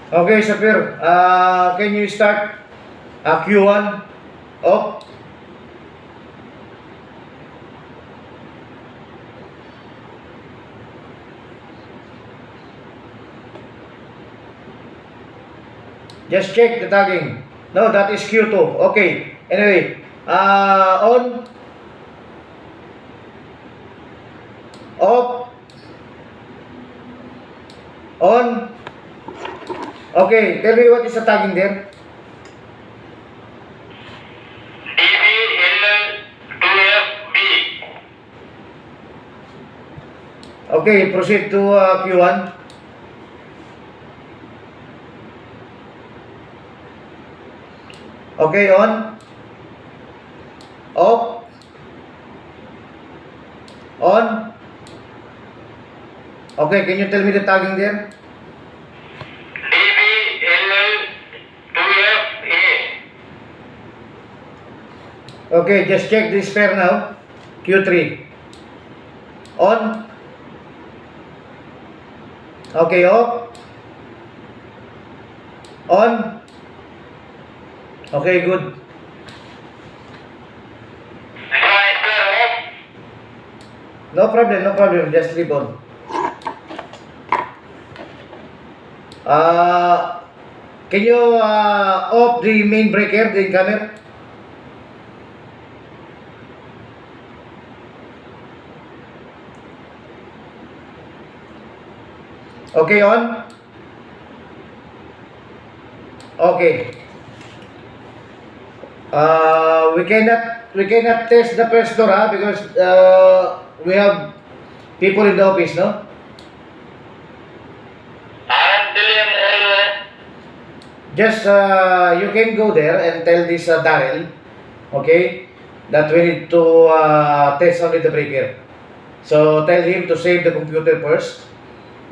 Okay, Sapir, can you start Q1? Oh, just check the tagging. No, that is Q2. Okay. Anyway, on, off, on. Okay, tell me what is the tagging there. Okay, proceed to Q1. Okay, on, off, on. Okay, can you tell me the tagging there? Okay, just check this pair now. Q3. On. Okay, off. On. Okay, good. No problem, no problem. Just leave on. Can you off the main breaker, the incomer? Okay, on. Okay. We cannot test the first door because we have people in the office, no? Just you can go there and tell this Daryl, okay, that we need to test only the breaker. So tell him to save the computer first,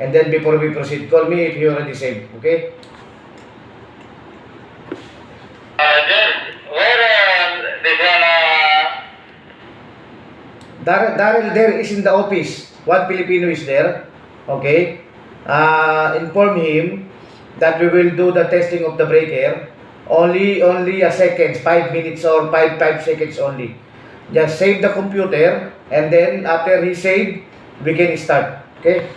and then before we proceed, call me if you already saved, okay? Daryl there is in the office. One Filipino is there, okay? Inform him that we will do the testing of the breaker only a seconds, 5 minutes or 5 seconds only. Just save the computer, and then after he saved, we can start. Okay?